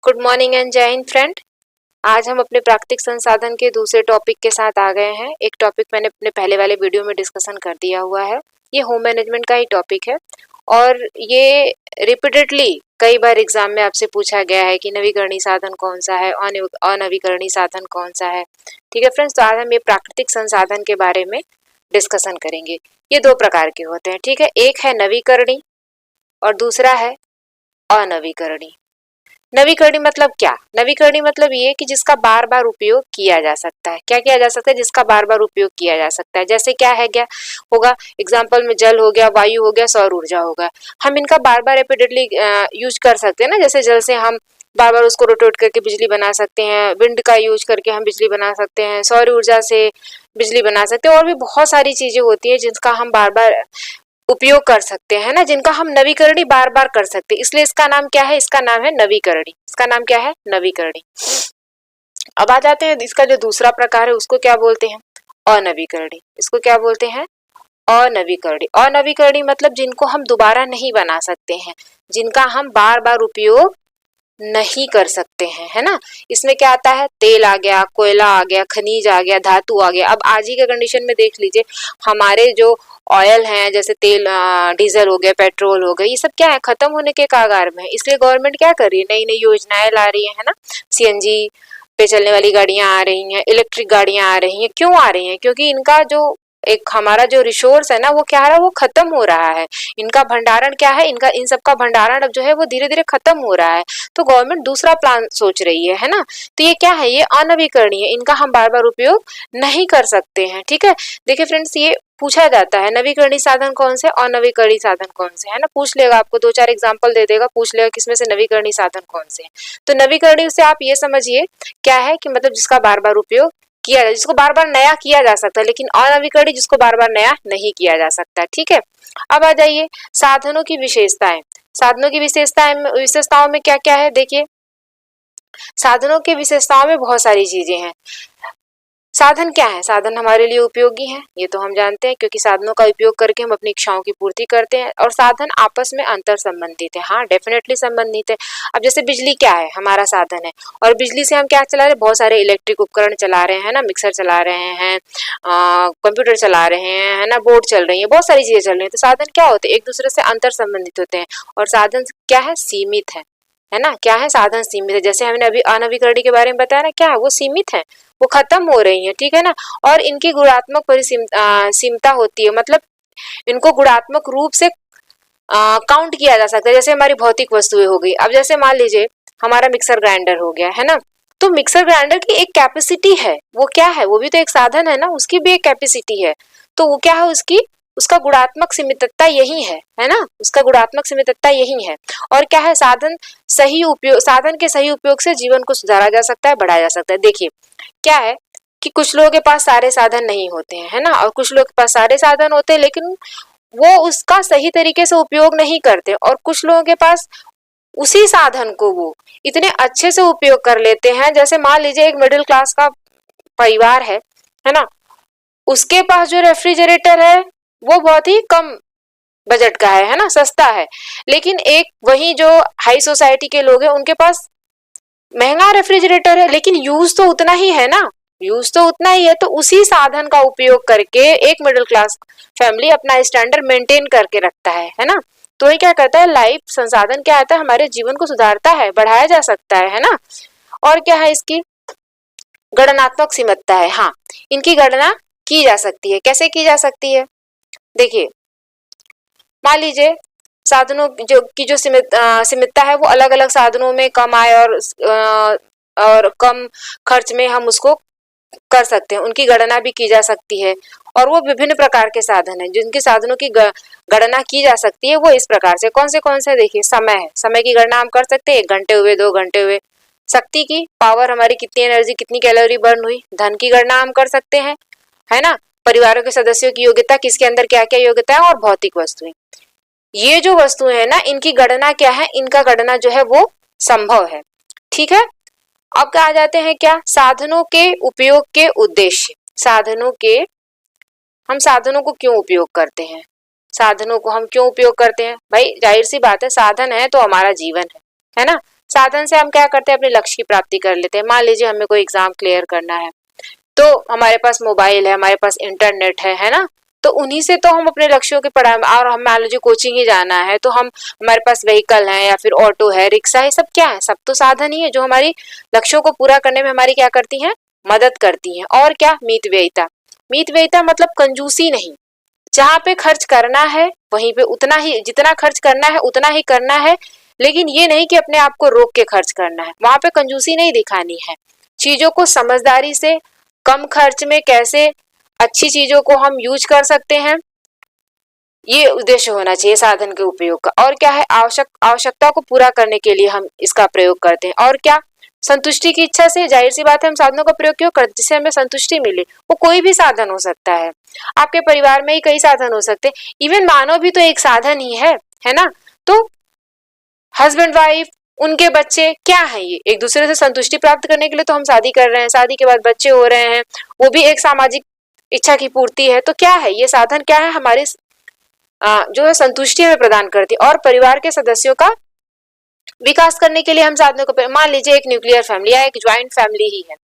Good morning and जय Hind friend. आज हम अपने प्राकृतिक संसाधन के दूसरे टॉपिक के साथ आ गए हैं। एक टॉपिक मैंने अपने पहले वाले वीडियो में डिस्कशन कर दिया हुआ है। ये होम मैनेजमेंट का ही टॉपिक है और ये रिपीटेडली कई बार एग्जाम में आपसे पूछा गया है कि नवीकरणीय साधन कौन सा है, अनवीकरणीय साधन कौन सा है। ठीक है फ्रेंड्स, तो आज हम ये प्राकृतिक संसाधन के बारे में डिस्कशन करेंगे। ये दो प्रकार के होते हैं, ठीक है। एक है नवीकरणीय और दूसरा है अनवीकरणीय। नवीकरणीय मतलब क्या? नवीकरणीय मतलब ये कि जिसका बार बार उपयोग किया जा सकता है। क्या किया जा सकता है? जिसका बार बार उपयोग किया जा सकता है। जैसे क्या है, क्या होगा? एग्जाम्पल में जल हो गया, वायु हो गया, सौर ऊर्जा होगा। हम इनका बार बार रिपीटेडली यूज कर सकते हैं ना। जैसे जल से हम बार बार उसको रोटेट करके बिजली बना सकते हैं, विंड का यूज करके हम बिजली बना सकते हैं, सौर ऊर्जा से बिजली बना सकते हैं, और भी बहुत सारी चीजें होती है जिनका हम बार बार उपयोग कर सकते हैं ना, जिनका हम नवीकरणीय बार बार कर सकते हैं। इसलिए इसका नाम क्या है? इसका नाम है नवीकरणीय। इसका नाम क्या है? नवीकरणीय। अब आ जाते हैं इसका जो दूसरा प्रकार है उसको क्या बोलते हैं? अनवीकरणीय। इसको क्या बोलते हैं? अनवीकरणीय। अनवीकरणीय मतलब जिनको हम दोबारा नहीं बना सकते हैं, जिनका हम बार बार उपयोग नहीं कर सकते हैं, है ना। इसमें क्या आता है? तेल आ गया, कोयला आ गया, खनिज आ गया, धातु आ गया। अब आज ही के कंडीशन में देख लीजिए, हमारे जो ऑयल हैं, जैसे तेल, डीजल हो गया, पेट्रोल हो गया, ये सब क्या है? खत्म होने के कगार में है। इसलिए गवर्नमेंट क्या कर रही है? नई नई योजनाएं ला रही है ना। सीएनजी पे चलने वाली गाड़ियां आ रही हैं, इलेक्ट्रिक गाड़ियां आ रही हैं। क्यों आ रही हैं? क्योंकि इनका जो एक हमारा जो रिसोर्स है ना, वो क्या है? वो खत्म हो रहा है। इनका भंडारण क्या है? इनका इन सब का भंडारण अब जो है वो धीरे धीरे खत्म हो रहा है। तो गवर्नमेंट दूसरा प्लान सोच रही है ना। तो ये क्या है? ये अनवीकरणीय है। इनका हम बार बार उपयोग नहीं कर सकते हैं, ठीक है। देखिए फ्रेंड्स, ये पूछा जाता है नवीकरणीय साधन कौन से, अनवीकरणीय साधन कौन से, है ना। पूछ लेगा, आपको दो चार एग्जांपल दे देगा, पूछ लेगा किसमें से नवीकरणीय साधन कौन से हैं। तो नवीकरणीय से आप ये समझिए क्या है कि मतलब जिसका बार बार उपयोग किया जाए, जिसको बार बार नया किया जा सकता है, लेकिन अनवीकरणीय जिसको बार बार नया नहीं किया जा सकता, ठीक है। अब आ जाइए साधनों की विशेषताएं। साधनों की विशेषताओं में क्या क्या है? देखिए, साधनों की विशेषताओं में बहुत सारी चीजें हैं। साधन क्या है? साधन हमारे लिए उपयोगी हैं, ये तो हम जानते हैं, क्योंकि साधनों का उपयोग करके हम अपनी इच्छाओं की पूर्ति करते हैं। और साधन आपस में अंतर संबंधित है, हाँ डेफिनेटली संबंधित है। अब जैसे बिजली क्या है? हमारा साधन है, और बिजली से हम क्या चला रहे हैं? बहुत सारे इलेक्ट्रिक उपकरण चला रहे हैं ना, मिक्सर चला रहे हैं, कंप्यूटर चला रहे हैं, है ना, बोर्ड चल रही है, बहुत सारी चीजें चल रही है। तो साधन क्या होते हैं? एक दूसरे से अंतर संबंधित होते हैं। और साधन क्या है? सीमित है ना। क्या है? साधन सीमित है। जैसे हमने अभी अनवीकरणीय के बारे में बताया ना, क्या है? वो सीमित है, वो खत्म हो रही है, ठीक है ना। और इनकी गुणात्मक सीमता होती है, मतलब इनको गुणात्मक रूप से काउंट किया जा सकता है। जैसे हमारी भौतिक वस्तुएं हो गई। अब जैसे मान लीजिए हमारा मिक्सर ग्राइंडर हो गया, है ना। तो मिक्सर ग्राइंडर की एक कैपेसिटी है, वो क्या है? वो भी तो एक साधन है ना, उसकी भी एक कैपेसिटी है। तो वो क्या है? उसकी उसका गुणात्मक सीमितता यही है ना। उसका गुणात्मक सीमितता यही है। और क्या है? साधन के सही उपयोग से जीवन को सुधारा जा सकता है, बढ़ाया जा सकता है। देखिए क्या है कि कुछ लोगों के पास सारे साधन नहीं होते हैं, है ना, और कुछ लोगों के पास सारे साधन होते हैं लेकिन वो उसका सही तरीके से उपयोग नहीं करते। और कुछ लोगों के पास उसी साधन को वो इतने अच्छे से उपयोग कर लेते हैं। जैसे मान लीजिए एक मिडिल क्लास का परिवार है ना, उसके पास जो रेफ्रिजरेटर है वो बहुत ही कम बजट का है ना, सस्ता है। लेकिन एक वही जो हाई सोसाइटी के लोग हैं उनके पास महंगा रेफ्रिजरेटर है, लेकिन यूज तो उतना ही है ना, यूज तो उतना ही है। तो उसी साधन का उपयोग करके एक मिडिल क्लास फैमिली अपना स्टैंडर्ड मेंटेन करके रखता है ना। तो ये क्या करता है? लाइफ संसाधन क्या आता है? हमारे जीवन को सुधारता है, बढ़ाया जा सकता है ना। और क्या है? इसकी गणनात्मक सीमितता है, हाँ इनकी गणना की जा सकती है। कैसे की जा सकती है? देखिए मान लीजिए साधनों की जो सीमितता है वो अलग अलग साधनों में कम आय और कम खर्च में हम उसको कर सकते हैं, उनकी गणना भी की जा सकती है। और वो विभिन्न प्रकार के साधन है, जिनके साधनों की गणना की जा सकती है वो इस प्रकार से। कौन से? देखिए समय है, समय की गणना हम कर सकते हैं, 1 घंटे हुए, 2 घंटे हुए। शक्ति की, पावर, हमारी कितनी एनर्जी, कितनी कैलोरी बर्न हुई। धन की गणना हम कर सकते हैं, है ना, परिवारों के सदस्यों की योग्यता, किसके अंदर क्या क्या योग्यता है। और भौतिक वस्तुएं, ये जो वस्तुएं है ना, इनकी गणना क्या है? इनका गणना जो है वो संभव है, ठीक है। अब क्या आ जाते हैं? क्या साधनों के उपयोग के उद्देश्य। हम साधनों को क्यों उपयोग करते हैं? साधनों को हम क्यों उपयोग करते हैं? भाई जाहिर सी बात है, साधन है तो हमारा जीवन है ना। साधन से हम क्या करते हैं, अपने लक्ष्य की प्राप्ति कर लेते हैं। मान लीजिए हमें कोई एग्जाम क्लियर करना है, तो हमारे पास मोबाइल है, हमारे पास इंटरनेट है ना, तो उन्हीं से तो हम अपने लक्ष्यों की पढ़ाई, और हम मान लीजिए कोचिंग ही जाना है तो हम, हमारे पास व्हीकल है या फिर ऑटो है, रिक्शा है, सब क्या है, सब तो साधन ही है जो हमारी लक्ष्यों को पूरा करने में हमारी क्या करती हैं, मदद करती हैं। और क्या, मित व्ययिता। मित व्ययिता मतलब कंजूसी नहीं, जहाँ पे खर्च करना है वहीं पे उतना ही, जितना खर्च करना है उतना ही करना है, लेकिन ये नहीं कि अपने आप को रोक के खर्च करना है, वहां पे कंजूसी नहीं दिखानी है। चीजों को समझदारी से, कम खर्च में कैसे अच्छी चीजों को हम यूज कर सकते हैं, ये उद्देश्य होना चाहिए साधन के उपयोग का। और क्या है, आवश्यकता को पूरा करने के लिए हम इसका प्रयोग करते हैं। और क्या, संतुष्टि की इच्छा से, जाहिर सी बात है हम साधनों का प्रयोग क्यों करते हैं, जिससे हमें संतुष्टि मिले। वो कोई भी साधन हो सकता है, आपके परिवार में ही कई साधन हो सकते हैं, इवन मानव भी तो एक साधन ही है ना। तो हस्बैंड वाइफ, उनके बच्चे क्या है, ये एक दूसरे से संतुष्टि प्राप्त करने के लिए तो हम शादी कर रहे हैं, शादी के बाद बच्चे हो रहे हैं, वो भी एक सामाजिक इच्छा की पूर्ति है। तो क्या है, ये साधन क्या है, हमारे जो है संतुष्टि हमें प्रदान करती है। और परिवार के सदस्यों का विकास करने के लिए हम साधनों को, मान लीजिए एक न्यूक्लियर फैमिली या एक ज्वाइंट फैमिली ही है,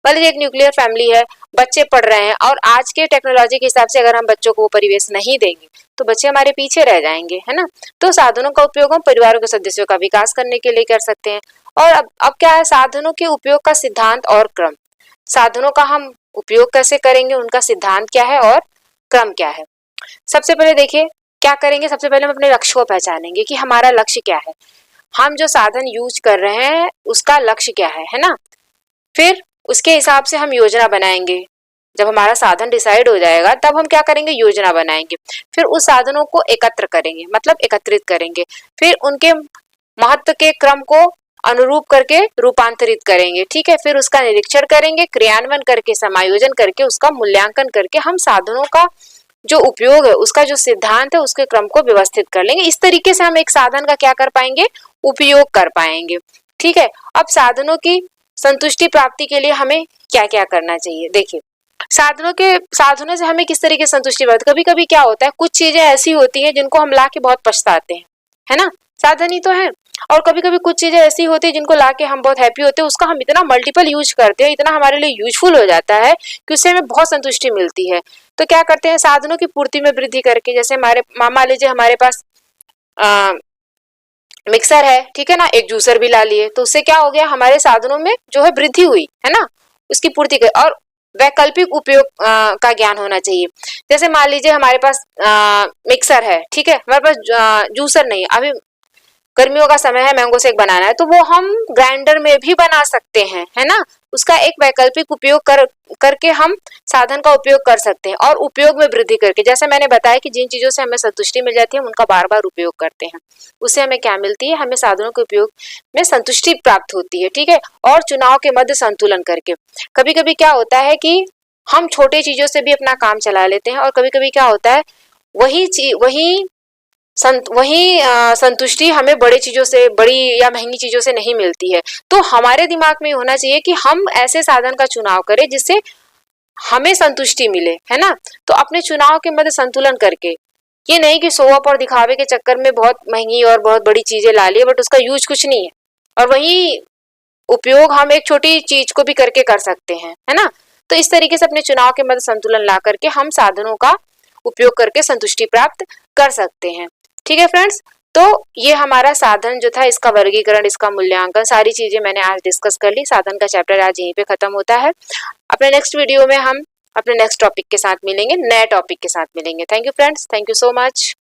मान लीजिए एक न्यूक्लियर फैमिली है, बच्चे पढ़ रहे हैं, और आज के टेक्नोलॉजी के हिसाब से अगर हम बच्चों को वो परिवेश नहीं देंगे तो बच्चे हमारे पीछे रह जाएंगे, है ना। तो साधनों का उपयोग हम परिवारों के सदस्यों का विकास करने के लिए कर सकते हैं। और अब क्या है, साधनों के उपयोग का सिद्धांत और क्रम। साधनों का हम उपयोग कैसे करेंगे, उनका सिद्धांत क्या है और क्रम क्या है। सबसे पहले देखिए क्या करेंगे, सबसे पहले हम अपने लक्ष्य को पहचानेंगे कि हमारा लक्ष्य क्या है, हम जो साधन यूज कर रहे हैं उसका लक्ष्य क्या है ना। फिर उसके हिसाब से हम योजना बनाएंगे। जब हमारा साधन डिसाइड हो जाएगा तब हम क्या करेंगे, योजना बनाएंगे। फिर उस साधनों को एकत्र करेंगे, मतलब एकत्रित करेंगे। फिर उनके महत्व के क्रम को अनुरूप करके रूपांतरित करेंगे, ठीक है। फिर उसका निरीक्षण करेंगे, क्रियान्वयन करके, समायोजन करके, उसका मूल्यांकन करके हम साधनों का जो उपयोग है, उसका जो सिद्धांत है, उसके क्रम को व्यवस्थित कर लेंगे। इस तरीके से हम एक साधन का क्या कर पाएंगे, उपयोग कर पाएंगे, ठीक है। अब साधनों की संतुष्टि प्राप्ति के लिए हमें क्या क्या करना चाहिए, देखिए साधनों से हमें किस तरीके से संतुष्टि प्राप्त। कभी कभी क्या होता है, कुछ चीजें ऐसी होती हैं जिनको हम ला के बहुत पछताते हैं, है ना, साधन ही तो है। और कभी कभी कुछ चीजें ऐसी होती है जिनको लाके हम बहुत हैप्पी होते हैं, उसका हम इतना मल्टीपल यूज करते हैं, इतना हमारे लिए यूजफुल हो जाता है कि उससे हमें बहुत संतुष्टि मिलती है। तो क्या करते हैं, साधनों की पूर्ति में वृद्धि करके, जैसे हमारे मान लीजिए हमारे पास मिक्सर है, ठीक है ना, एक जूसर भी ला लिए, तो उससे क्या हो गया, हमारे साधनों में जो है वृद्धि हुई, है ना, उसकी पूर्ति कर। और वैकल्पिक उपयोग का ज्ञान होना चाहिए। जैसे मान लीजिए हमारे पास मिक्सर है, ठीक है, हमारे पास जूसर नहीं, अभी गर्मियों का समय है, मैंगो शेक बनाना है, तो वो हम ग्राइंडर में भी बना सकते हैं, है ना। उसका एक वैकल्पिक उपयोग करके हम साधन का उपयोग कर सकते हैं। और उपयोग में वृद्धि करके, जैसे मैंने बताया कि जिन चीजों से हमें संतुष्टि मिल जाती है हम उनका बार बार उपयोग करते हैं, उससे हमें क्या मिलती है, हमें साधनों के उपयोग में संतुष्टि प्राप्त होती है, ठीक है। और चुनाव के मध्य संतुलन करके, कभी कभी क्या होता है कि हम छोटे चीजों से भी अपना काम चला लेते हैं, और कभी कभी क्या होता है, वही संतुष्टि हमें बड़ी चीजों से, बड़ी या महंगी चीजों से नहीं मिलती है। तो हमारे दिमाग में होना चाहिए कि हम ऐसे साधन का चुनाव करें जिससे हमें संतुष्टि मिले, है ना। तो अपने चुनाव के मध्य संतुलन करके, ये नहीं कि शो ऑफ और दिखावे के चक्कर में बहुत महंगी और बहुत बड़ी चीजें ला लिए बट उसका यूज कुछ नहीं है, और वही उपयोग हम एक छोटी चीज को भी करके कर सकते हैं, है ना। तो इस तरीके से अपने चुनाव के मध्य संतुलन ला करके हम साधनों का उपयोग करके संतुष्टि प्राप्त कर सकते हैं, ठीक है फ्रेंड्स। तो ये हमारा साधन जो था, इसका वर्गीकरण, इसका मूल्यांकन, सारी चीजें मैंने आज डिस्कस कर ली। साधन का चैप्टर आज यहीं पे खत्म होता है। अपने नेक्स्ट वीडियो में हम अपने नेक्स्ट टॉपिक के साथ मिलेंगे, नए टॉपिक के साथ मिलेंगे। Thank you friends, thank you so much.